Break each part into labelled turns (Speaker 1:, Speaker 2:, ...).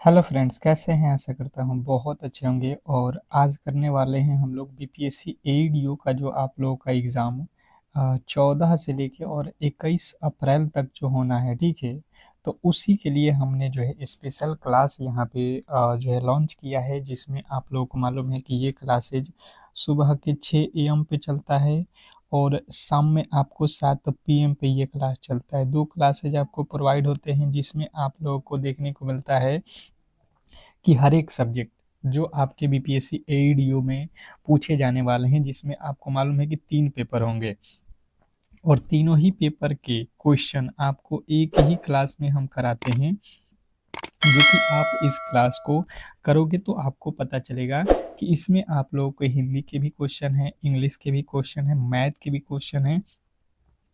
Speaker 1: Hello friends, कैसे हैं? आशा करता हूँ बहुत अच्छे होंगे। और आज करने वाले हैं हम लोग बीपीएससी एईडीओ का जो आप लोगों का एग्ज़ाम 14 से लेके और 21 अप्रैल तक जो होना है, ठीक है। तो उसी के लिए हमने जो है स्पेशल क्लास यहाँ पे जो है लॉन्च किया है, जिसमें आप लोगों को मालूम है कि ये क्लासेज सुबह के 6 एएम पे चलता है और शाम में आपको 7 पीएम पे ये क्लास चलता है। दो क्लासेज आपको प्रोवाइड होते हैं, जिसमें आप लोगों को देखने को मिलता है कि हर एक सब्जेक्ट जो आपके बीपीएससी एईडीओ में पूछे जाने वाले हैं, जिसमें आपको मालूम है कि 3 पेपर होंगे और तीनों ही पेपर के क्वेश्चन आपको एक ही क्लास में हम कराते हैं। जो कि आप इस क्लास को करोगे तो आपको पता चलेगा कि इसमें आप लोगों को हिंदी के भी क्वेश्चन है, इंग्लिश के भी क्वेश्चन है, मैथ के भी क्वेश्चन है,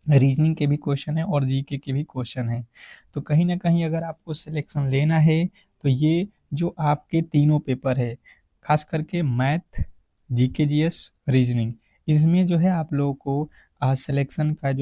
Speaker 1: रीजनिंग के भी क्वेश्चन है और जीके के भी क्वेश्चन है। तो कहीं ना कहीं अगर आपको सिलेक्शन लेना है तो ये जो आपके तीनों पेपर है, खास करके मैथ, जीके, जीएस, रीजनिंग, इसमें जो है आप लोगों को सिलेक्शन का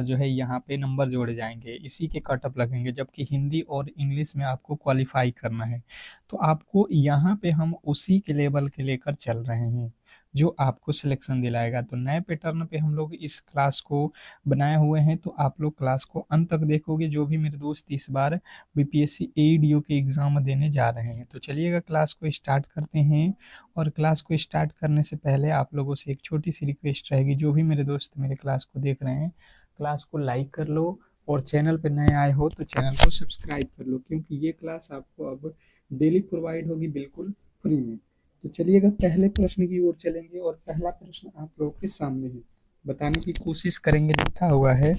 Speaker 1: जो है यहाँ पे नंबर जोड़े जाएंगे, इसी के कटअप लगेंगे। जबकि हिंदी और इंग्लिश में आपको क्वालिफाई करना है, तो आपको यहाँ पे हम उसी के लेवल के लेकर चल रहे हैं जो आपको सिलेक्शन दिलाएगा। तो नए पैटर्न पे हम लोग इस क्लास को बनाए हुए हैं, तो आप लोग क्लास को अंत तक देखोगे, जो भी मेरे दोस्त इस बार बीपीएससी एईडीओ के एग्ज़ाम देने जा रहे हैं। तो चलिएगा क्लास को स्टार्ट करते हैं। और क्लास को स्टार्ट करने से पहले आप लोगों से एक छोटी सी रिक्वेस्ट रहेगी, जो भी मेरे दोस्त मेरे क्लास को देख रहे हैं, क्लास को लाइक कर लो और चैनल पर नए आए हो तो चैनल को सब्सक्राइब कर लो, क्योंकि ये क्लास आपको अब डेली प्रोवाइड होगी बिल्कुल फ्री में। तो चलिएगा पहले प्रश्न की ओर चलेंगे और पहला प्रश्न आप लोगों के सामने है, बताने की कोशिश करेंगे। लिखा हुआ है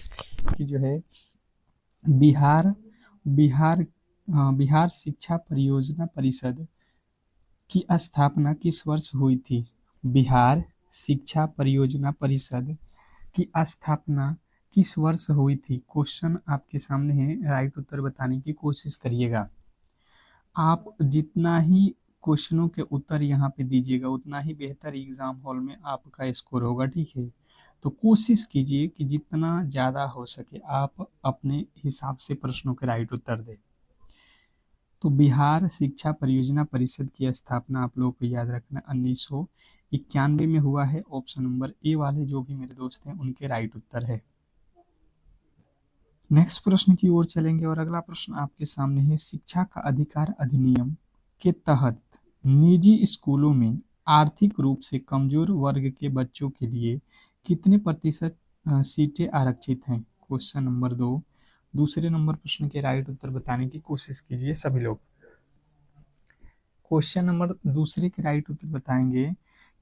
Speaker 1: कि जो है बिहार बिहार बिहार शिक्षा परियोजना परिषद की स्थापना किस वर्ष हुई थी? बिहार शिक्षा परियोजना परिषद की स्थापना किस वर्ष हुई थी? क्वेश्चन आपके सामने है, राइट उत्तर बताने की कोशिश करिएगा। आप जितना ही क्वेश्चनों के उत्तर यहाँ पे दीजिएगा, उतना ही बेहतर एग्जाम हॉल में आपका स्कोर होगा, ठीक है। तो कोशिश कीजिए कि जितना ज़्यादा हो सके आप अपने हिसाब से प्रश्नों के राइट उत्तर दें। तो बिहार शिक्षा परियोजना परिषद की स्थापना आप लोगों को याद रखना 1991 में हुआ है। ऑप्शन नंबर ए वाले जो भी मेरे दोस्त हैं उनके राइट उत्तर है। नेक्स्ट प्रश्न की ओर चलेंगे और अगला प्रश्न आपके सामने है, शिक्षा का अधिकार अधिनियम के तहत निजी स्कूलों में आर्थिक रूप से कमजोर वर्ग के बच्चों के लिए कितने प्रतिशत सीटें आरक्षित हैं? क्वेश्चन नंबर 2, दूसरे नंबर प्रश्न के राइट उत्तर बताने की कोशिश कीजिए सभी लोग। क्वेश्चन नंबर दूसरे के राइट उत्तर बताएंगे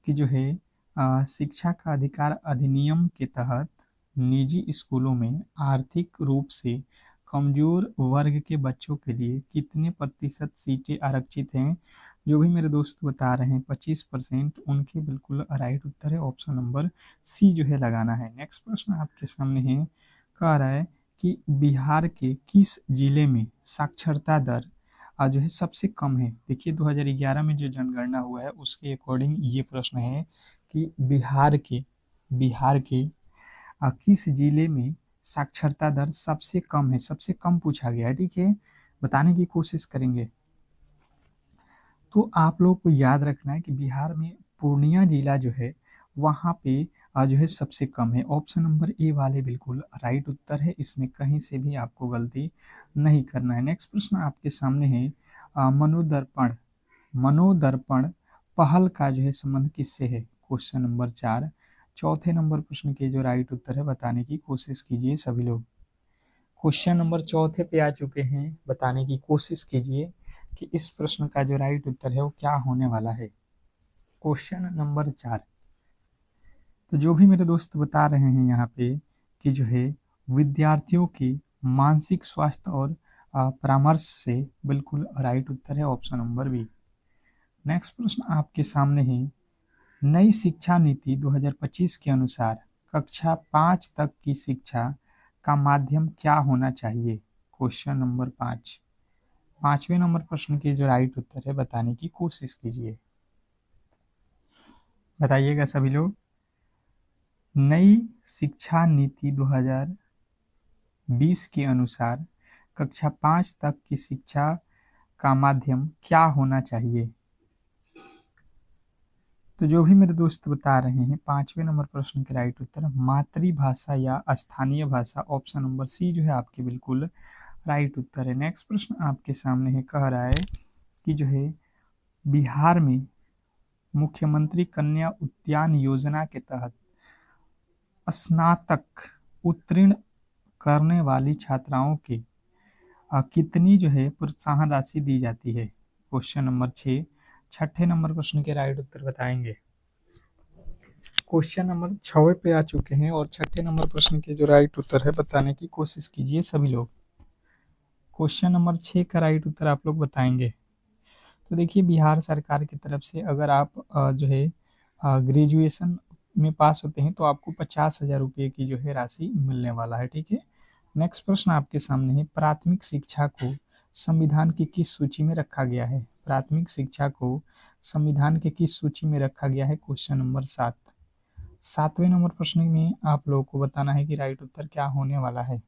Speaker 1: कि जो है शिक्षा का अधिकार अधिनियम के तहत निजी स्कूलों में आर्थिक रूप से कमजोर वर्ग के बच्चों के लिए कितने प्रतिशत सीटें आरक्षित हैं? जो भी मेरे दोस्त बता रहे हैं 25%, उनके बिल्कुल राइट उत्तर है। ऑप्शन नंबर सी जो है लगाना है। नेक्स्ट प्रश्न आपके सामने है, कह रहा है कि बिहार के किस जिले में साक्षरता दर जो है सबसे कम है? देखिए 2011 में जो जनगणना हुआ है उसके अकॉर्डिंग ये प्रश्न है कि बिहार के किस जिले में साक्षरता दर सबसे कम है? सबसे कम पूछा गया है, ठीक है। बताने की कोशिश करेंगे। तो आप लोग को याद रखना है कि बिहार में पूर्णिया जिला जो है वहाँ पे जो है सबसे कम है। ऑप्शन नंबर ए वाले बिल्कुल राइट उत्तर है, इसमें कहीं से भी आपको गलती नहीं करना है। नेक्स्ट प्रश्न आपके सामने है, मनोदर्पण मनोदर्पण पहल का जो है संबंध किससे है? क्वेश्चन नंबर 4, चौथे नंबर प्रश्न के जो राइट उत्तर है बताने की कोशिश कीजिए सभी लोग। क्वेश्चन नंबर चौथे पे आ चुके हैं, बताने की कोशिश कीजिए कि इस प्रश्न का जो राइट उत्तर है वो क्या होने वाला है। क्वेश्चन नंबर 4, तो जो भी मेरे दोस्त बता रहे हैं यहाँ पे कि जो है विद्यार्थियों के मानसिक स्वास्थ्य और परामर्श से बिल्कुल राइट उत्तर है। Option number B. नेक्स्ट प्रश्न आपके सामने है, नई शिक्षा नीति 2025 के अनुसार कक्षा 5 तक की शिक्षा का माध्यम क्या होना चाहिए? क्वेश्चन नंबर 5, पांचवें नंबर प्रश्न के जो राइट उत्तर है बताने की कोशिश कीजिए। बताइएगा सभी लोग। नई शिक्षा नीति 2020 के अनुसार कक्षा 5 तक की शिक्षा का माध्यम क्या होना चाहिए? तो जो भी मेरे दोस्त बता रहे हैं 5वें नंबर प्रश्न के राइट उत्तर मातृभाषा या स्थानीय भाषा, ऑप्शन नंबर सी जो है आपके बिल्कुल राइट उत्तर है। नेक्स्ट प्रश्न आपके सामने है, कह रहा है कि जो है बिहार में मुख्यमंत्री कन्या उद्यान योजना के तहत स्नातक उत्तीर्ण करने वाली छात्राओं के कितनी जो है प्रोत्साहन राशि दी जाती है? Question number 6। छठे नंबर प्रश्न के राइट उत्तर बताएंगे। क्वेश्चन नंबर 6 पे आ चुके हैं और छठे नंबर प्रश्न के जो राइट उत्तर है बताने की कोशिश कीजिए सभी लोग। क्वेश्चन नंबर 6 का राइट उत्तर आप लोग बताएंगे। तो देखिए बिहार सरकार की तरफ से अगर आप जो है ग्रेजुएशन में पास होते हैं तो आपको 50,000 रुपये की जो है राशि मिलने वाला है। ठीक है। नेक्स्ट प्रश्न आपके सामने है, प्राथमिक शिक्षा को संविधान की किस सूची में रखा गया है? प्राथमिक शिक्षा को संविधान के किस सूची में रखा गया है? Question number 7। 7वें नंबर प्रश्न में आप लोगों को बताना है कि राइट उत्तर क्या होने वाला है।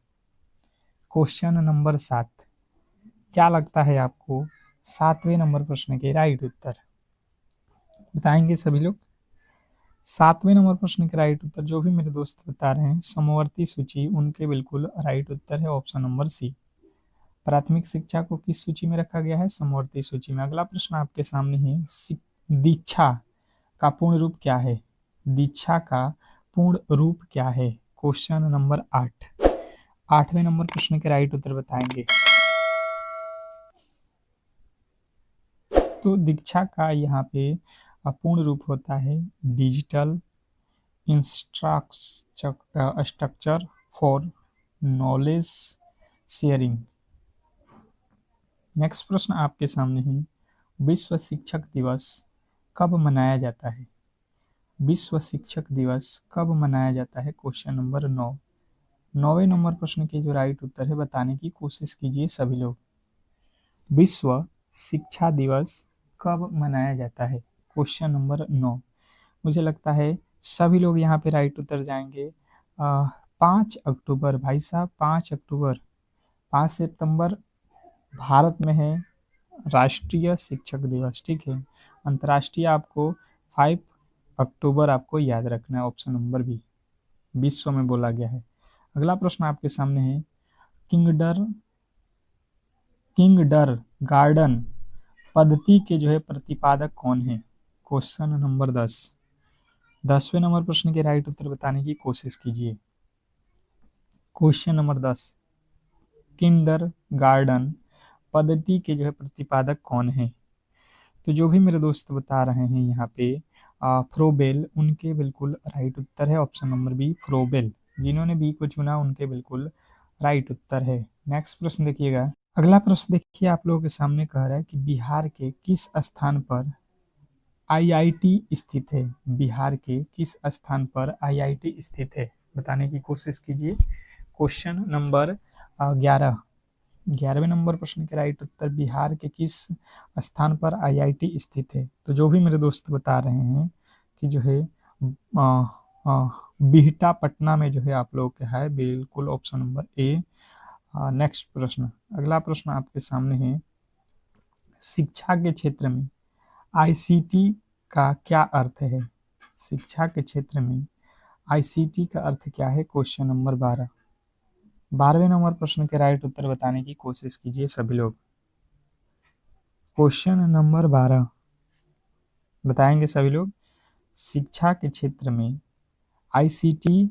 Speaker 1: क्वेश्चन नंबर 7 क्या लगता है आपको? 7वें नंबर प्रश्न के राइट उत्तर बताएंगे सभी लोग। 7वें नंबर प्रश्न के राइट उत्तर जो भी मेरे दोस्त बता रहे हैं समवर्ती सूची, उनके बिल्कुल राइट उत्तर है ऑप्शन नंबर सी। प्राथमिक शिक्षा को किस सूची में रखा गया है? समवर्ती सूची में। अगला प्रश्न आपके सामने है, दीक्षा का पूर्ण रूप क्या है? दीक्षा का पूर्ण रूप क्या है? Question number 8। 8वें नंबर प्रश्न के राइट उत्तर बताएंगे। तो दीक्षा का यहाँ पे पूर्ण रूप होता है digital infrastructure for knowledge sharing. Next प्रश्न आपके सामने है, विश्व शिक्षक दिवस कब मनाया जाता है? विश्व शिक्षक दिवस कब मनाया जाता है? Question number 9। 9वें नंबर प्रश्न के जो राइट उत्तर है बताने की कोशिश कीजिए सभी लोग। विश्व शिक्षा दिवस कब मनाया जाता है? Question number 9। मुझे लगता है सभी लोग यहाँ पे राइट उत्तर जाएंगे 5 अक्टूबर। भाई साहब 5 अक्टूबर। 5 सितंबर भारत में है राष्ट्रीय शिक्षक दिवस। ठीक है। अंतर्राष्ट्रीय आपको 5 अक्टूबर आपको याद रखना है, ऑप्शन नंबर बी। विश्व में बोला गया है। अगला प्रश्न आपके सामने है, किंगडर गार्डन पद्धति के जो है प्रतिपादक कौन है? Question number 10। 10वें नंबर प्रश्न के राइट उत्तर बताने की कोशिश कीजिए। क्वेश्चन नंबर 10, किंडर गार्डन पद्धति के जो है प्रतिपादक कौन है? तो जो भी मेरे दोस्त बता रहे हैं यहाँ पे फ्रोबेल, उनके बिल्कुल राइट उत्तर है ऑप्शन नंबर बी फ्रोबेल। जिन्होंने बी को चुना उनके बिल्कुल राइट उत्तर है। नेक्स्ट प्रश्न देखिएगा। अगला प्रश्न देखिए आप लोगों के सामने कह रहा है कि बिहार के किस स्थान पर आईआईटी स्थित है? बिहार के किस स्थान पर आईआईटी स्थित है बताने की कोशिश कीजिए। Question number 11। 11वें नंबर प्रश्न के राइट उत्तर बिहार के किस स्थान पर आईआईटी स्थित है? तो जो भी मेरे दोस्त बता रहे हैं कि जो है बिहटा पटना में जो है आप लोग का है बिल्कुल ऑप्शन नंबर ए। नेक्स्ट प्रश्न, अगला प्रश्न आपके सामने है, शिक्षा के क्षेत्र में आईसीटी का क्या अर्थ है? शिक्षा के क्षेत्र में आईसीटी का अर्थ क्या है? Question number 12। 12वें नंबर प्रश्न के राइट उत्तर बताने की कोशिश कीजिए सभी लोग। क्वेश्चन नंबर 12 बताएंगे सभी लोग। शिक्षा के क्षेत्र में आईसीटी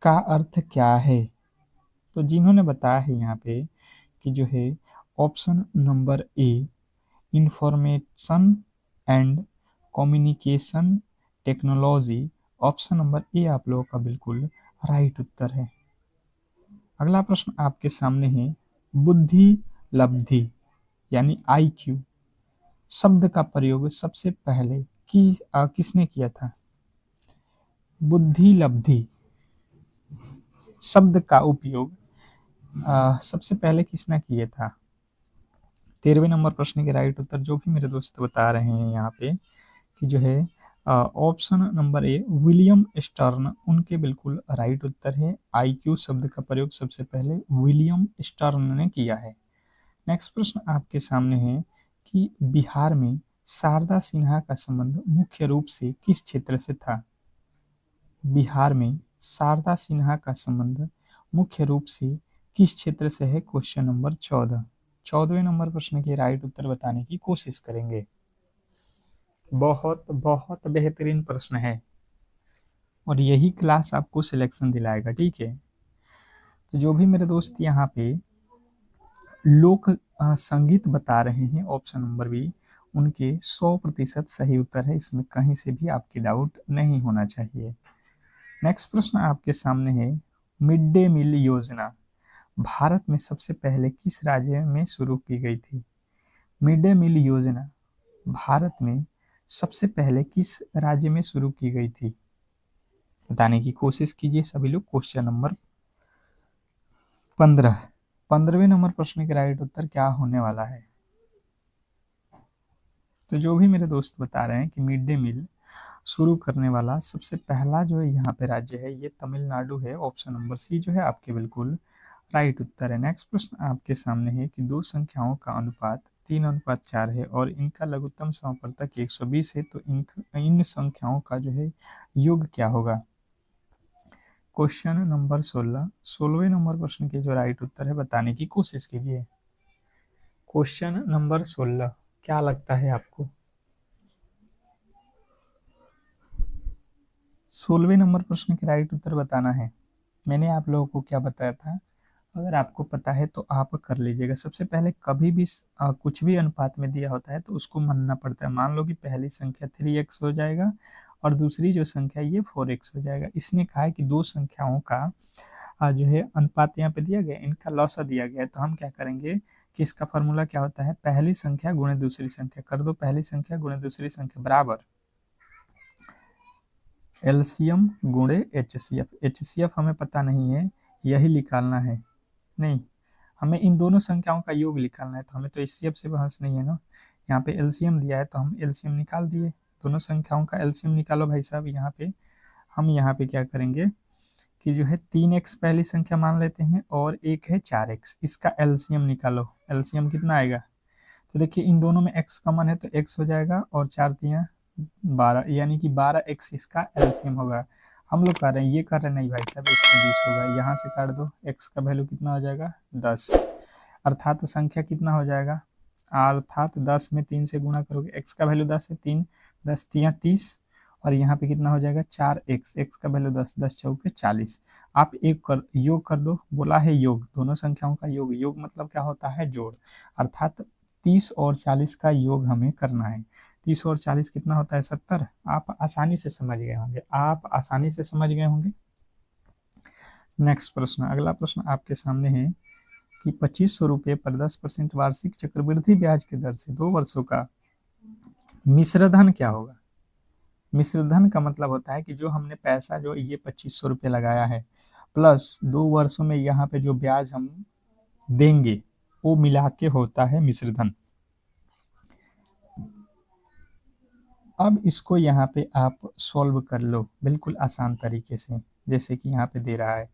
Speaker 1: का अर्थ क्या है? तो जिन्होंने बताया है यहाँ पे कि जो है option number A information and communication technology, option number A आप लोगों का बिल्कुल राइट उत्तर है। अगला प्रश्न आपके सामने है, बुद्धि लब्धि यानी आईक्यू शब्द का प्रयोग सबसे पहले किसने किया था? बुद्धि लब्धि शब्द का उपयोग सबसे पहले किसने किया था? 13वें नंबर प्रश्न के राइट उत्तर जो भी मेरे दोस्त बता रहे हैं यहाँ पे कि जो है option number A William stern, उनके बिल्कुल राइट उत्तर है। आईक्यू शब्द का प्रयोग सबसे पहले विलियम स्टर्न ने किया है। नेक्स्ट प्रश्न आपके सामने है कि बिहार में शारदा सिन्हा का संबंध मुख्य रूप से किस क्षेत्र से था? बिहार में शारदा सिन्हा का संबंध मुख्य रूप से किस क्षेत्र से है? Question number 14। 14वें नंबर प्रश्न के राइट उत्तर बताने की कोशिश करेंगे। बहुत बहुत बेहतरीन प्रश्न है और यही क्लास आपको सिलेक्शन दिलाएगा, ठीक है। तो जो भी मेरे दोस्त यहाँ पे लोक संगीत बता रहे हैं ऑप्शन नंबर बी, उनके 100% सही उत्तर है, इसमें कहीं से भी आपकी डाउट नहीं होना चाहिए। नेक्स्ट प्रश्न आपके सामने है, मिड डे मील योजना भारत में सबसे पहले किस राज्य में शुरू की गई थी? मिड डे मील योजना भारत में सबसे पहले किस राज्य में शुरू की गई थी? बताने की कोशिश कीजिए सभी लोग। Question number 15। 15वें नंबर प्रश्न के राइट उत्तर क्या होने वाला है? तो जो भी मेरे दोस्त बता रहे हैं कि मिड डे मील शुरू करने वाला सबसे पहला जो है यहाँ पे राज्य है ये तमिलनाडु है। ऑप्शन नंबर सी जो है आपके बिल्कुल राइट उत्तर है। नेक्स्ट प्रश्न आपके सामने है कि दो संख्याओं का अनुपात 3:4 है और इनका लघुत्तम समापवर्तक 120 है, तो इन संख्याओं का जो है योग क्या होगा? Question number 16। 16वें नंबर प्रश्न के जो राइट उत्तर है बताने की कोशिश कीजिए। क्वेश्चन नंबर 16 क्या लगता है आपको? 16वें नंबर प्रश्न के राइट उत्तर बताना है। मैंने आप लोगों को क्या बताया था, अगर आपको पता है तो आप कर लीजिएगा। सबसे पहले कभी भी कुछ भी अनुपात में दिया होता है तो उसको मानना पड़ता है। मान लो कि पहली संख्या 3x हो जाएगा और दूसरी जो संख्या ये 4x हो जाएगा। इसने कहा है कि दो संख्याओं का जो है अनुपात यहाँ पे दिया गया, इनका लॉसा दिया गया है, तो हम क्या करेंगे कि इसका फॉर्मूला क्या होता है, पहली संख्या गुणे दूसरी संख्या कर दो, पहली संख्या गुणे दूसरी संख्या बराबर एलसीएम गुणे एचसीएफ। एचसीएफ हमें पता नहीं है, यही निकालना है। नहीं, हमें इन दोनों संख्याओं का योग निकालना है, तो हमें तो एचसीएफ से बहस नहीं है ना। यहाँ पे एलसीएम दिया है तो हम एलसीएम निकाल दिए। दोनों संख्याओं का एलसीएम निकालो भाई साहब। यहाँ पे हम यहाँ पे क्या करेंगे कि जो है 3x पहली संख्या मान लेते हैं और एक है 4x, इसका एलसीएम निकालो। एलसीएम कितना आएगा? तो देखिए इन दोनों में x कॉमन है तो x हो जाएगा और 4×3 = 12, यानी कि 12x इसका एलसीएम होगा। हम लोग कर रहे हैं, ये कर रहे हैं नहीं भाई साहब, 120 होगा। यहाँ से काट दो, x का वैल्यू कितना हो जाएगा 10, अर्थात संख्या कितना हो जाएगा, अर्थात 10 में 3 से गुणा करोगे, x का वैल्यू 10 है, 3 10 3 30 और यहाँ पे कितना हो जाएगा 4x, x का वैल्यू 10 10 चौके 40। आप योग कर दो, बोला है योग, दोनों संख्याओं का योग। योग मतलब क्या होता है, जोड़, अर्थात 30 और 40 का योग हमें करना है। 30 और 40 कितना होता है 70। आप आसानी से समझ गए होंगे, आप आसानी से समझ गए होंगे। नेक्स्ट प्रश्न, अगला प्रश्न आपके सामने है कि 2500 रुपये पर 10% वार्षिक चक्रवृद्धि ब्याज की दर से 2 वर्षों का मिश्रधन क्या होगा? मिश्रधन का मतलब होता है कि जो हमने पैसा जो ये 2500 रुपये लगाया है प्लस 2 वर्षों में यहाँ पे जो ब्याज हम देंगे वो मिला के होता है मिश्रधन। अब इसको यहाँ पे आप सॉल्व कर लो बिल्कुल आसान तरीके से, जैसे कि यहाँ पे दे रहा है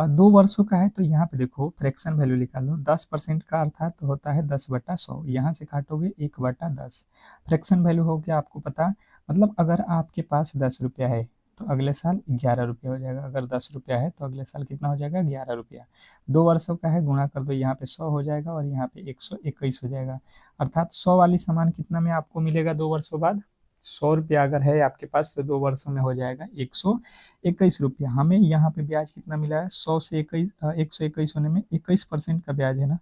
Speaker 1: 2 वर्षों का है, तो यहाँ पे देखो फ्रैक्शन वैल्यू निकाल लो। 10% का अर्थात होता है 10/100, यहाँ से काटोगे 1/10। फ्रैक्शन वैल्यू हो गया आपको पता, मतलब अगर आपके पास 10 रुपया है तो अगले साल 11 रुपया हो जाएगा, अगर 10 रुपया है तो अगले साल कितना हो जाएगा 11 रुपया। 2 वर्षों का है, गुणा कर दो, यहाँ पे 100 हो जाएगा और यहाँ पे 121 हो जाएगा, अर्थात 100 वाली सामान कितना में आपको मिलेगा 2 वर्षों बाद? 100 रुपया अगर है आपके पास तो 2 वर्षों में हो जाएगा 121 रुपया। हमें यहाँ पे ब्याज कितना मिला है, 100 से 121 होने में 21% का ब्याज है ना,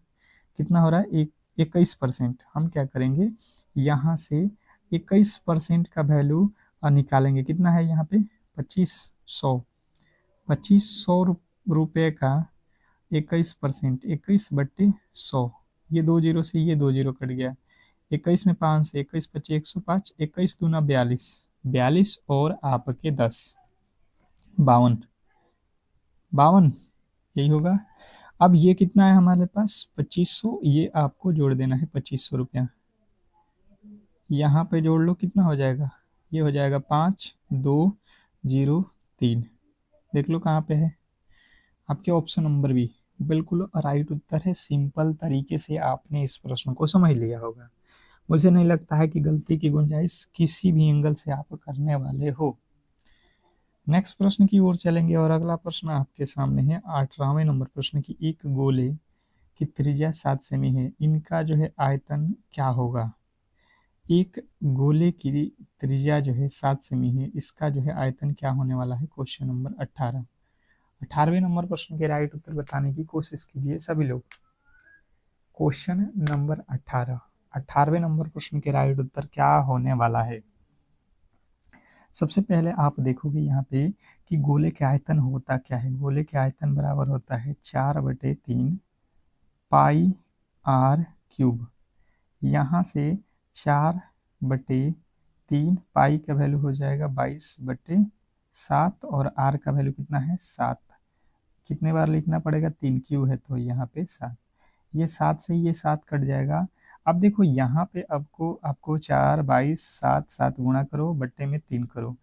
Speaker 1: कितना हो रहा है 21%। हम क्या करेंगे यहाँ से 21% का वैल्यू निकालेंगे, कितना है यहाँ पे 2500। 2500 रुपये का 21%, 21/100, ये 2 जीरो से ये 2 जीरो कट गया, 21 में 5 से 21 25 105, 21 दूना 42, 42 और आपके 10 52, 52 यही होगा। अब ये कितना है हमारे पास 2500, ये आपको जोड़ देना है 2500 रुपया, यहाँ पे जोड़ लो कितना हो जाएगा, ये हो जाएगा 5203। देख लो कहाँ पे है आपके ऑप्शन नंबर बी। बिल्कुल राइट उत्तर है। सिंपल तरीके से आपने इस प्रश्न को समझ लिया होगा। मुझे नहीं लगता है कि गलती की गुंजाइश किसी भी एंगल से आप करने वाले हो। नेक्स्ट प्रश्न की ओर चलेंगे और अगला प्रश्न आपके सामने है 18वें नंबर प्रश्न की। एक गोले की त्रिज्या 7 सेमी है, इनका जो है आयतन क्या होगा? एक गोले की त्रिज्या जो है 7 सेमी है, इसका जो है आयतन क्या होने वाला है? Question number 18। 18वें नंबर प्रश्न के राइट उत्तर बताने की कोशिश कीजिए सभी लोग। क्वेश्चन नंबर 18, 18वें नंबर प्रश्न के राइट उत्तर क्या होने वाला है? सबसे पहले आप देखोगे यहाँ पे कि गोले के आयतन होता क्या है। गोले के आयतन बराबर होता है 4/3 पाई आर क्यूब। यहाँ से 4/3 पाई का वैल्यू हो जाएगा 22/7 और आर का वैल्यू कितना है? 7। कितने बार लिखना पड़ेगा? 3 क्यू है तो यहाँ पे 7। ये 7 से ये 7 कट जाएगा। अब देखो यहाँ पे आपको आपको 4 22 7 7 गुणा करो, बट्टे में 3 करो।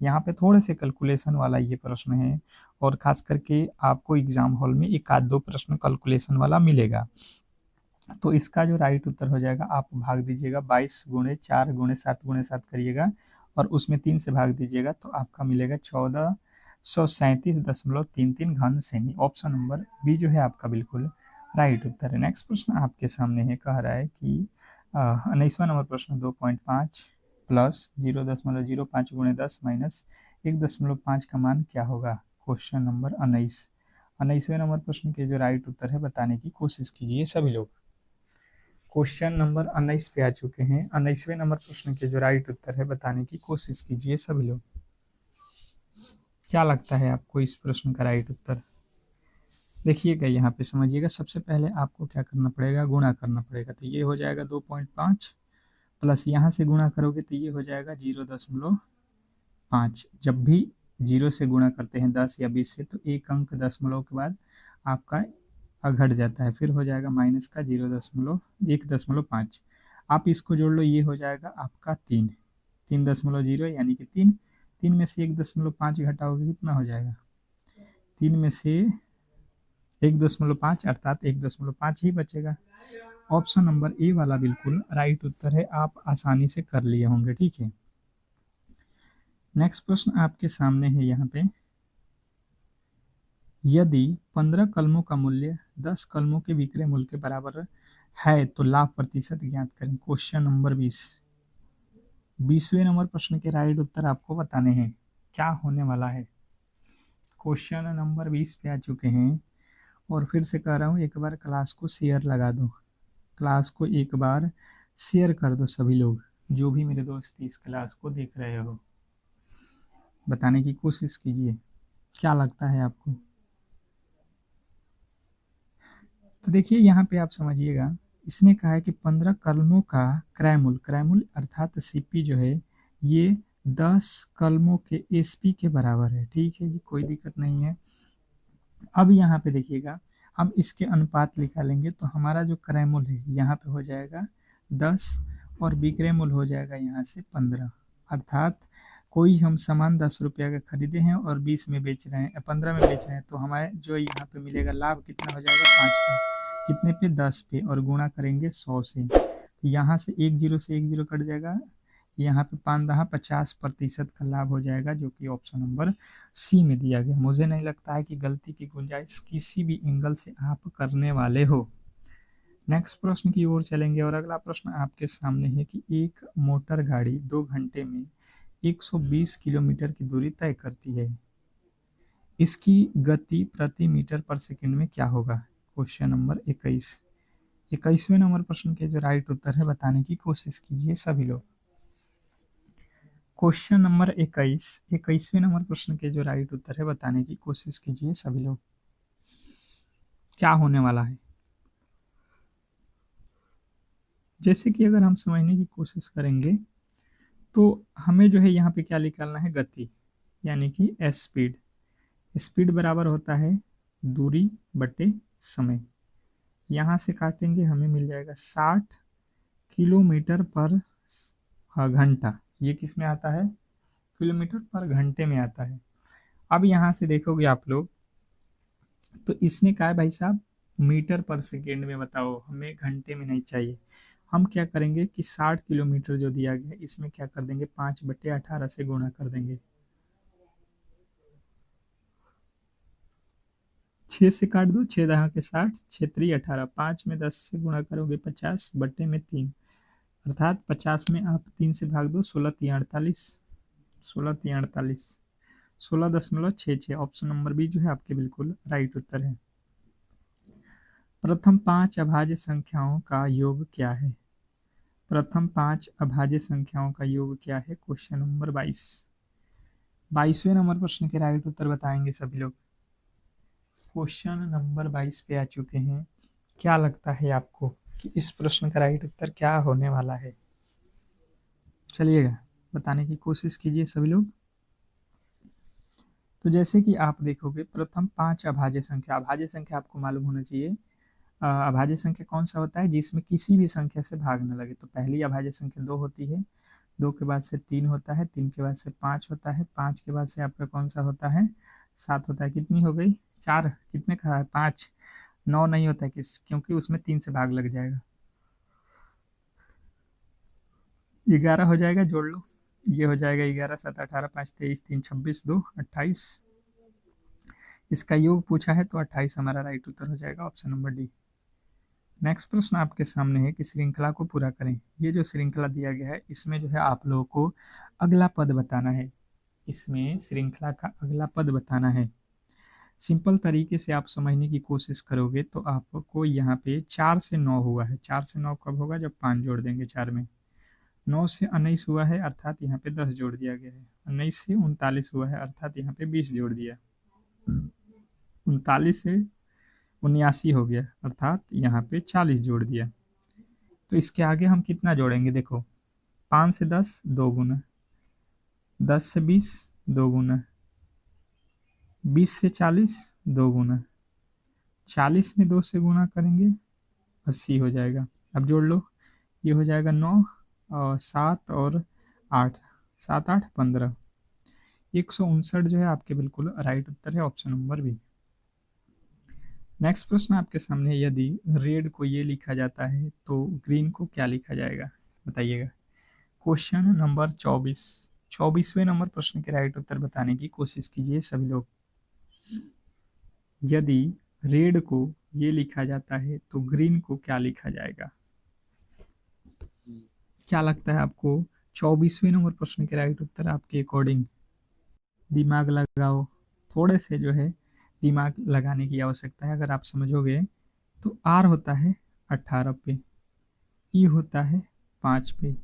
Speaker 1: यहाँ पे थोड़े से कैलकुलेशन वाला ये प्रश्न है और खास करके आपको एग्जाम हॉल में एक आध दो प्रश्न कैलकुलेशन वाला मिलेगा। तो इसका जो राइट उत्तर हो जाएगा, आप भाग दीजिएगा 22 × 4 × 7 × 7 करिएगा और उसमें 3 से भाग दीजिएगा तो आपका मिलेगा 1437.33 घन सेमी। ऑप्शन नंबर बी जो है आपका बिल्कुल राइट उत्तर है। नेक्स्ट प्रश्न आपके सामने है, कह रहा है कि 19वां नंबर प्रश्न 2.5 प्लस 0.05 × 10 माइनस 1.5 का मान क्या होगा? Question number 19। 19वें नंबर प्रश्न के जो राइट उत्तर है बताने की कोशिश कीजिए सभी लोग। क्वेश्चन नंबर 19 पे आ चुके हैं। 19वें नंबर प्रश्न के जो राइट उत्तर है बताने की कोशिश कीजिए सभी लोग। क्या लगता है आपको इस प्रश्न का राइट उत्तर? देखिएगा यहाँ पे, समझिएगा। सबसे पहले आपको क्या करना पड़ेगा? गुणा करना पड़ेगा। तो ये हो जाएगा 2.5 प्लस यहाँ से गुणा करोगे तो ये हो जाएगा 0.5। जब भी 0 से गुणा करते हैं 10 या 20 से तो एक अंक दशमलव के बाद आपका घट जाता है, फिर हो जाएगा माइनस का 1.5। आप इसको जोड़ लो, ये हो जाएगा आपका 3.0 यानी कि 3। 3 में से 1.5 घटाओगे कितना हो जाएगा? 3 में से 1.5 अर्थात 1.5 ही बचेगा। ऑप्शन नंबर ए वाला बिल्कुल राइट उत्तर है, आप आसानी से कर लिए होंगे। ठीक है, नेक्स्ट प्रश्न आपके सामने है यहाँ पे। यदि 15 कलमों का मूल्य 10 कलमों के विक्रय मूल्य के बराबर है तो लाभ प्रतिशत ज्ञात करें। Question number 20। 20वें नंबर प्रश्न के राइट उत्तर आपको बताने हैं। क्या होने वाला है? क्वेश्चन नंबर 20 पे आ चुके हैं और फिर से कह रहा हूँ, एक बार क्लास को शेयर लगा दो। क्लास को एक बार शेयर कर दो सभी लोग, जो भी मेरे दोस्त इस क्लास को देख रहे हो। बताने की कोशिश कीजिए, क्या लगता है आपको? तो देखिए यहाँ पे आप समझिएगा, इसने कहा है कि 15 कलमों का क्रय मूल्य अर्थात सीपी जो है ये 10 कलमों के एसपी के बराबर है। ठीक है जी, कोई दिक्कत नहीं है। अब यहाँ पे देखिएगा, हम इसके अनुपात निकालेंगे तो हमारा जो क्रय मूल्य है यहाँ पे हो जाएगा 10 और विक्रय मूल्य हो जाएगा यहाँ से 15। अर्थात कोई हम सामान 10 रुपया का खरीदे हैं और 20 में बेच रहे हैं, 15 में बेच रहे हैं, तो हमारे जो यहाँ पे मिलेगा लाभ कितना हो जाएगा? 5 का। कितने पे? 10 पे, और गुणा करेंगे 100 से। तो यहाँ से एक जीरो से एक जीरो कट जाएगा, यहाँ पे 50% का लाभ हो जाएगा, जो कि ऑप्शन नंबर सी में दिया गया। मुझे नहीं लगता है कि गलती की गुंजाइश किसी भी एंगल से आप करने वाले हो। नेक्स्ट प्रश्न की ओर चलेंगे और अगला प्रश्न आपके सामने है कि एक मोटर गाड़ी 2 घंटे में 120 किलोमीटर की दूरी तय करती है, इसकी गति प्रति मीटर पर सेकंड में क्या होगा? Question number 21। 21वें नंबर प्रश्न के जो राइट उत्तर है बताने की कोशिश कीजिए सभी लोग। क्वेश्चन नंबर 21, 21वें नंबर प्रश्न के जो राइट उत्तर है बताने की कोशिश कीजिए सभी लोग। क्या होने वाला है? जैसे कि अगर हम समझने की कोशिश करेंगे तो हमें जो है यहाँ पे क्या निकालना है? गति, यानी कि स्पीड। स्पीड बराबर होता है दूरी बटे समय। यहाँ से काटेंगे हमें मिल जाएगा 60 किलोमीटर पर घंटा। ये किस में आता है? किलोमीटर पर घंटे में आता है। अब यहाँ से देखोगे आप लोग तो इसने कहा है भाई साहब मीटर पर सेकेंड में बताओ, हमें घंटे में नहीं चाहिए। हम क्या करेंगे कि 60 किलोमीटर जो दिया गया है इसमें क्या कर देंगे, 5/18 से गुणा कर देंगे। 6 से काट दो, 6 दहा के 60, 6 3 18, 5 में 10 से गुणा करोगे 50/3, अर्थात 50 में आप 3 से भाग दो, 16 3 48, 16 3 48, 16.66। ऑप्शन नंबर बी जो है आपके बिल्कुल राइट उत्तर है। प्रथम 5 अभाज्य संख्याओं का योग क्या है? प्रथम 5 अभाज्य संख्याओं का योग क्या है? Question number 22। 22वें नंबर प्रश्न के राइट उत्तर बताएंगे सभी लोग। क्वेश्चन नंबर 22 पे आ चुके हैं। क्या लगता है आपको कि इस प्रश्न का राइट उत्तर क्या होने वाला है? चलिएगा बताने की कोशिश कीजिए सभी लोग। तो जैसे कि आप देखोगे प्रथम 5 अभाज्य संख्या आपको मालूम होना चाहिए। अभाज्य संख्या कौन सा होता है? जिसमें किसी भी संख्या से भाग न लगे। तो पहली अभाज्य संख्या 2 होती है, 2 के बाद से 3 होता है, 3 के बाद से 5 होता है, 5 के बाद से आपका कौन सा होता है? 7 होता है। कितनी हो गई? 4। कितने का है? 5। 9 नहीं होता है क्योंकि उसमें 3 से भाग लग जाएगा। 11 हो जाएगा, जोड़ लो। ये हो जाएगा 11 7 18 5 23 3 26 2 28। इसका योग पूछा है तो 28 हमारा राइट उत्तर हो जाएगा, ऑप्शन नंबर डी। नेक्स्ट प्रश्न आपके सामने है कि श्रृंखला को पूरा करें। ये जो श्रृंखला दिया गया है इसमें जो है आप लोगों को अगला पद बताना है। इसमें श्रृंखला का अगला पद बताना है। सिंपल तरीके से आप समझने की कोशिश करोगे तो आपको यहाँ पे 4 से 9 हुआ है। 4 से 9 कब होगा? जब 5 जोड़ देंगे 4 में। 9 से 19 हुआ है अर्थात यहाँ पे 10 जोड़ दिया गया है। 19 से 39 हुआ है अर्थात यहाँ पे 20 जोड़ दिया। 39 से 79 हो गया अर्थात यहाँ पे 40 जोड़ दिया। तो इसके आगे हम कितना जोड़ेंगे? देखो, 5 से 10 2 गुना, 10 से 20 2 गुना, 20 से 40 2 गुना, 40 में 2 से गुना करेंगे 80 हो जाएगा। अब जोड़ लो, ये हो जाएगा 9 और 7 और 8, 7 8 15। 159 जो है आपके बिल्कुल राइट उत्तर है, ऑप्शन नंबर बी। नेक्स्ट प्रश्न आपके सामने है, यदि रेड को ये लिखा जाता है तो ग्रीन को क्या लिखा जाएगा? बताइएगा। Question number 24। 24वें नंबर प्रश्न के राइट उत्तर बताने की कोशिश कीजिए सभी लोग। यदि रेड को ये लिखा जाता है तो ग्रीन को क्या लिखा जाएगा? क्या लगता है आपको? 24वें नंबर प्रश्न के राइट उत्तर आपके अकॉर्डिंग दिमाग लगाओ। थोड़े से जो है दिमाग लगाने की आवश्यकता है। अगर आप समझोगे तो आर होता है 18 पे, ई होता है 5 पे,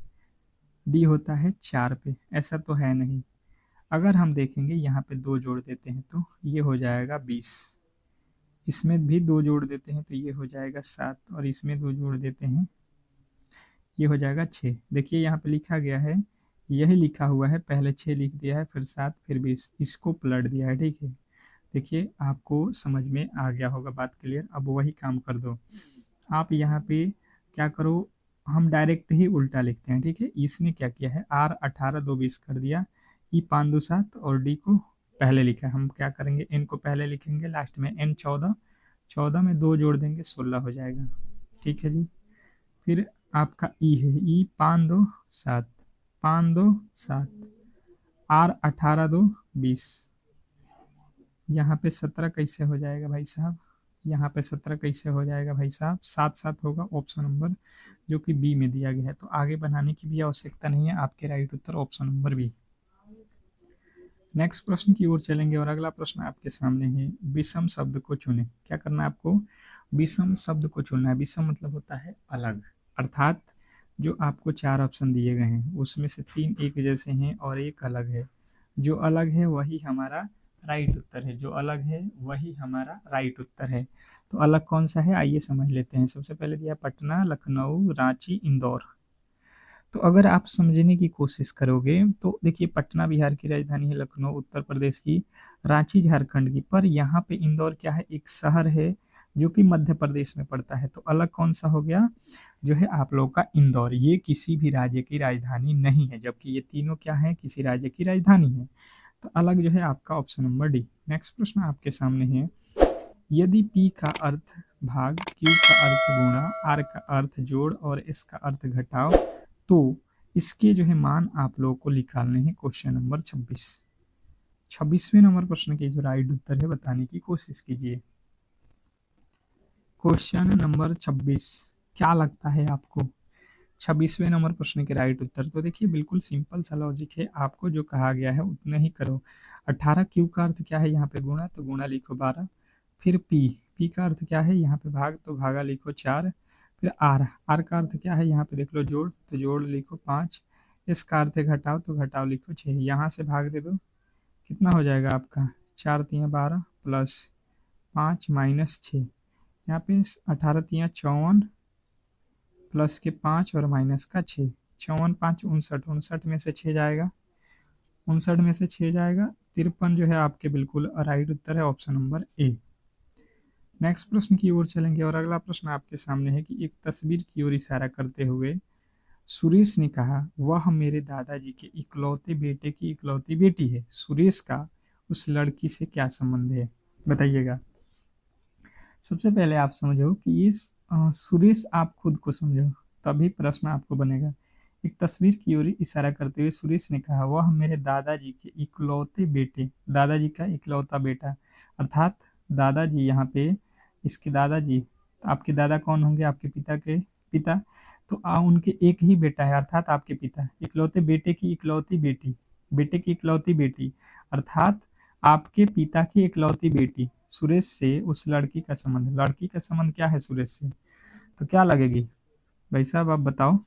Speaker 1: डी होता है 4 पे। ऐसा तो है नहीं। अगर हम देखेंगे यहाँ पे 2 जोड़ देते हैं तो ये हो जाएगा 20। इसमें भी 2 जोड़ देते हैं तो ये हो जाएगा 7 और इसमें 2 जोड़ देते हैं ये हो जाएगा 6। देखिए यहाँ पे लिखा गया है, यही लिखा हुआ है, पहले 6 लिख दिया है, फिर 7, फिर 20, इसको पलट दिया है। ठीक है, देखिए आपको समझ में आ गया होगा बात क्लियर। अब वही काम कर दो आप। यहाँ पे क्या करो, हम डायरेक्ट ही उल्टा लिखते हैं। ठीक है, इसने क्या किया है, आर 18 2 20 कर दिया, ई 5 2 7 और डी को पहले लिखा है। हम क्या करेंगे, एन को पहले लिखेंगे, लास्ट में एन 14, 14 में 2 जोड़ देंगे 16 हो जाएगा। ठीक है जी। फिर आपका ई है, ई 5 2 7, 5 2 7, आर 18 2 20। यहाँ पे 17 कैसे हो जाएगा भाई साहब? यहाँ पे 17 कैसे हो जाएगा भाई साहब? 7 7 होगा, ऑप्शन नंबर जो कि बी में दिया गया है। तो आगे बढ़ाने की भी आवश्यकता नहीं है, आपके राइट उत्तर ऑप्शन नंबर बी। नेक्स्ट प्रश्न की ओर चलेंगे और अगला प्रश्न आपके सामने है, विषम शब्द को चुने। क्या करना है आपको? विषम शब्द को चुनना है। विषम मतलब होता है अलग, अर्थात जो आपको 4 ऑप्शन दिए गए हैं उसमें से 3 एक जैसे हैं और एक अलग है। जो अलग है वही हमारा राइट उत्तर है। जो अलग है वही हमारा राइट उत्तर है। तो अलग कौन सा है, आइए समझ लेते हैं। सबसे पहले दिया पटना, लखनऊ, रांची, इंदौर। तो अगर आप समझने की कोशिश करोगे तो देखिए, पटना बिहार की राजधानी है, लखनऊ उत्तर प्रदेश की, रांची झारखंड की, पर यहाँ पे इंदौर क्या है, एक शहर है जो कि मध्य प्रदेश में पड़ता है। तो अलग कौन सा हो गया, जो है आप लोग का इंदौर। ये किसी भी राज्य की राजधानी नहीं है, जबकि ये तीनों क्या है, किसी राज्य की राजधानी है। तो अलग जो है आपका ऑप्शन नंबर डी। नेक्स्ट प्रश्न आपके सामने है, यदि P का अर्थ भाग, Q का अर्थ गुणा, R का अर्थ जोड़ और S का अर्थ घटाव, तो इसके जो है मान आप लोगों को निकालने हैं। क्वेश्चन नंबर 26वें नंबर प्रश्न के जो राइट उत्तर है बताने की कोशिश कीजिए। क्वेश्चन नंबर 26 क्या लगता है आपको? 26वें नंबर प्रश्न के राइट उत्तर तो देखिए बिल्कुल सिंपल सा लॉजिक है, आपको जो कहा गया है उतना ही करो। 18 क्यू का अर्थ क्या है यहाँ पे गुणा, तो गुणा लिखो 12। फिर पी का अर्थ क्या है यहाँ पे भाग, तो भागा लिखो 4। फिर आर का अर्थ क्या है यहाँ पे देख लो जोड़, तो जोड़ लिखो 5। एस का अर्थ है घटाओ, तो घटाओ लिखो 6। यहाँ से भाग दे दो, कितना हो जाएगा आपका 4 तिया 12 प्लस 5 माइनस 6। यहाँ पे 18 तिया 54 प्लस के 5 और माइनस का 6, 54 5 59, 59 में से 6 जाएगा, 59 में से 6 जाएगा 53 जो है आपके बिल्कुल राइट उत्तर है, ऑप्शन नंबर ए। नेक्स्ट प्रश्न की ओर चलेंगे और अगला प्रश्न आपके सामने है कि एक तस्वीर की ओर इशारा करते हुए सुरेश ने कहा, वह मेरे दादाजी के इकलौते बेटे की इकलौती बेटी है। सुरेश का उस लड़की से क्या संबंध है, बताइएगा। सबसे पहले आप समझो कि ये सुरेश, आप खुद को समझो तभी प्रश्न आपको बनेगा। एक तस्वीर की ओर इशारा करते हुए सुरेश ने कहा, वह मेरे दादाजी के इकलौते बेटे, दादाजी का इकलौता बेटा, अर्थात दादाजी यहाँ पे इसके दादाजी, आपके दादा कौन होंगे? आपके पिता के पिता, तो उनके एक ही बेटा है अर्थात आपके पिता, इकलौते बेटे की इकलौती बेटी, बेटे की इकलौती बेटी अर्थात आपके पिता की इकलौती बेटी सुरेश से उस लड़की का संबंध, लड़की का संबंध क्या है सुरेश से, तो क्या लगेगी भाई साहब आप बताओ।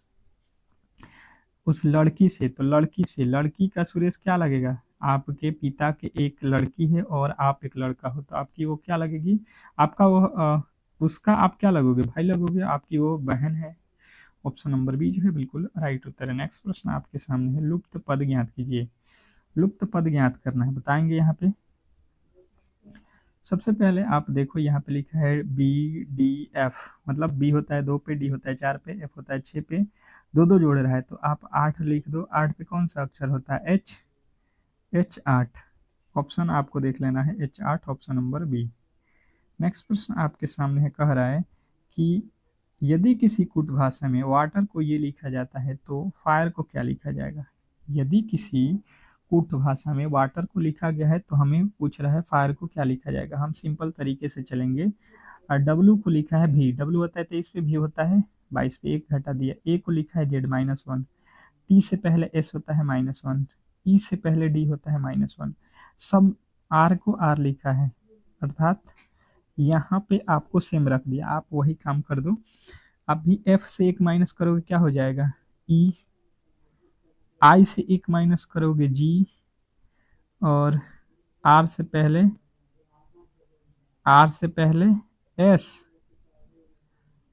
Speaker 1: उस लड़की से, तो लड़की से, लड़की का सुरेश क्या लगेगा? आपके पिता के एक लड़की है और आप एक लड़का हो, तो आपकी वो क्या लगेगी? आपका वो उसका आप क्या लगोगे? भाई लगोगे, आपकी वो बहन है। ऑप्शन नंबर बी जो है बिल्कुल राइट उत्तर है। नेक्स्ट प्रश्न आपके सामने है, लुप्त पद ज्ञात कीजिए। लुप्त पद ज्ञात करना है, बताएंगे यहाँ पे। सबसे पहले आप देखो यहाँ पे लिखा है बी डी एफ, मतलब बी होता है 2 पे, डी होता है 4 पे, एफ होता है 6 पे, दो दो जोड़ रहा है, तो आप 8 लिख दो। 8 पे कौन सा अक्षर होता है? H, H 8। ऑप्शन आपको देख लेना है H 8, option number B. Next प्रश्न आपके सामने है, कह रहा है कि यदि किसी कूट भाषा में वाटर को ये लिखा जाता है तो फायर को क्या लिखा जाएगा? यदि किसी कूट भाषा में वाटर को लिखा गया है तो हमें पूछ रहा है फायर को क्या लिखा जाएगा। हम सिंपल तरीके से चलेंगे। और डब्लू को लिखा है भी, डब्लू होता है 23 पे, भी होता है 22 पे, एक घटा दिया। ए को लिखा है जेड -1, टी से पहले एस होता है -1, ई से पहले डी होता है -1, सब आर को आर लिखा है, अर्थात यहाँ पे आपको सेम रख दिया। आप वही काम कर दो। आप भी एफ से एक माइनस करोगे क्या हो जाएगा? ई, आई से एक माइनस करोगे जी, और आर से पहले, आर से पहले एस,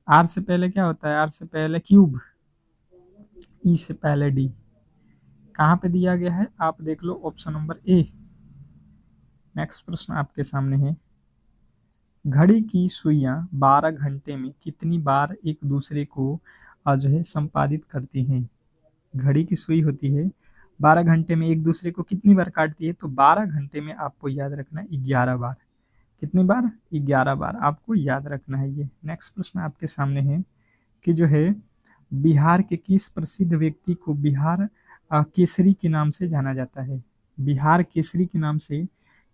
Speaker 1: आर से पहले क्या होता है? आर से पहले क्यूब, ई से पहले डी। कहाँ पे दिया गया है आप देख लो, ऑप्शन नंबर ए। नेक्स्ट प्रश्न आपके सामने है, घड़ी की सुइयां 12 घंटे में कितनी बार एक दूसरे को जो है संपादित करती हैं? घड़ी की सुई होती है 12 घंटे में एक दूसरे को कितनी बार काटती है? तो 12 घंटे में आपको याद रखना है 11 बार। कितनी बार? 11 बार आपको याद रखना है ये। नेक्स्ट प्रश्न आपके सामने है कि जो है बिहार के किस प्रसिद्ध व्यक्ति को बिहार केसरी के नाम से जाना जाता है? बिहार केसरी के नाम से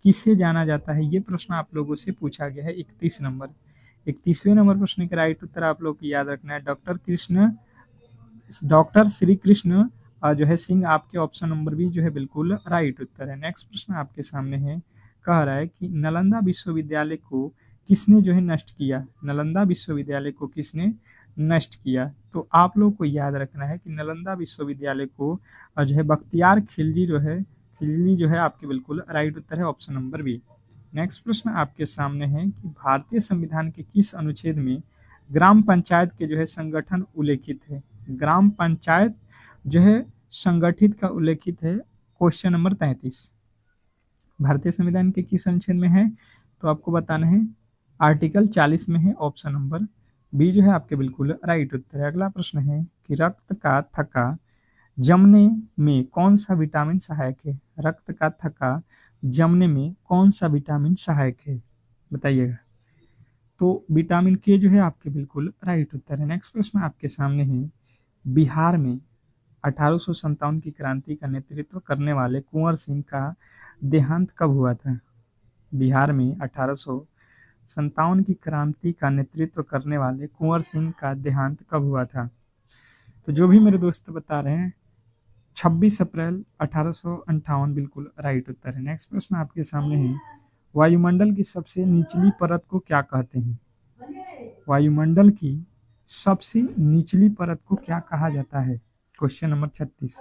Speaker 1: किसे जाना जाता है? ये प्रश्न आप लोगों से पूछा गया है। 31वें नंबर प्रश्न का राइट उत्तर आप लोग को याद रखना है डॉक्टर श्री कृष्ण जो है सिंह, आपके ऑप्शन नंबर बी जो है बिल्कुल राइट उत्तर है। नेक्स्ट प्रश्न आपके सामने है, कह रहा है कि नालंदा विश्वविद्यालय को किसने जो है नष्ट किया? नालंदा विश्वविद्यालय को किसने नष्ट किया? तो आप लोग को याद रखना है कि नालंदा विश्वविद्यालय को जो है बख्तियार खिलजी जो है आपके बिल्कुल राइट उत्तर है, ऑप्शन नंबर बी। नेक्स्ट प्रश्न आपके सामने है कि भारतीय संविधान के किस अनुच्छेद में ग्राम पंचायत के जो है संगठन उल्लेखित है? ग्राम पंचायत जो है संगठित का उल्लेखित है, क्वेश्चन नंबर 33। भारतीय संविधान के किस अनुच्छेद में है? तो आपको बताना है आर्टिकल 40 में है, ऑप्शन नंबर बी जो है आपके बिल्कुल राइट उत्तर है। अगला प्रश्न है कि रक्त का थक्का जमने में कौन सा विटामिन सहायक है? रक्त का थक्का जमने में कौन सा विटामिन सहायक है, बताइएगा। तो विटामिन के जो है आपके बिल्कुल राइट उत्तर है। नेक्स्ट प्रश्न आपके सामने है, बिहार में 1857 की क्रांति का नेतृत्व करने वाले कुंवर सिंह का देहांत कब हुआ था? बिहार में 1857 की क्रांति का नेतृत्व करने वाले कुंवर सिंह का देहांत कब हुआ था? तो जो भी मेरे दोस्त बता रहे हैं 26 अप्रैल 1858 बिल्कुल राइट उत्तर है। नेक्स्ट प्रश्न आपके सामने है, वायुमंडल की सबसे निचली परत को क्या कहते हैं? वायुमंडल की सबसे निचली परत को क्या कहा जाता है? Question number 36।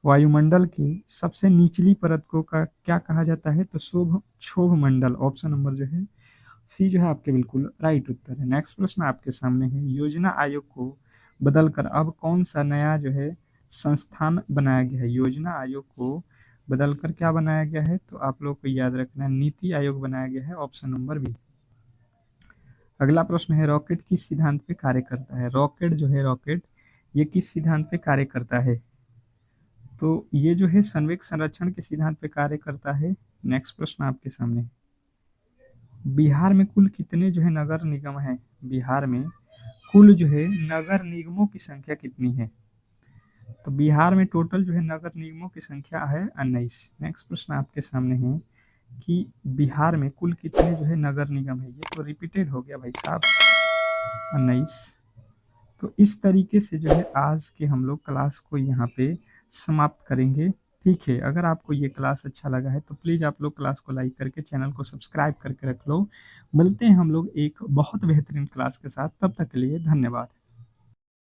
Speaker 1: वायुमंडल की सबसे निचली परत को क्या कहा जाता है? तो क्षोभ मंडल, ऑप्शन नंबर जो है सी जो है आपके बिल्कुल राइट उत्तर है। नेक्स्ट प्रश्न आपके सामने है, योजना आयोग को बदलकर अब कौन सा नया जो है संस्थान बनाया गया है? योजना आयोग को बदलकर क्या बनाया गया है? तो आप लोग को याद रखना है नीति आयोग बनाया गया है, ऑप्शन नंबर बी। अगला प्रश्न है, रॉकेट किस सिद्धांत पे कार्य करता है? रॉकेट जो है रॉकेट ये किस सिद्धांत पे कार्य करता है? तो ये जो है संवेग संरक्षण के सिद्धांत पे कार्य करता है। नेक्स्ट प्रश्न आपके सामने, बिहार में कुल कितने जो है नगर निगम हैं? बिहार में कुल जो है नगर निगमों की संख्या कितनी है? तो बिहार में टोटल जो है नगर निगमों की संख्या है 19। नेक्स्ट प्रश्न आपके सामने है कि बिहार में कुल कितने जो है नगर निगम है? ये तो रिपीटेड हो गया भाई साहब, 19। तो इस तरीके से जो है आज के हम लोग क्लास को यहाँ पे समाप्त करेंगे। ठीक है, अगर आपको ये क्लास अच्छा लगा है तो प्लीज़ आप लोग क्लास को लाइक करके चैनल को सब्सक्राइब करके रख लो। मिलते हैं हम लोग एक बहुत बेहतरीन क्लास के साथ, तब तक के लिए धन्यवाद।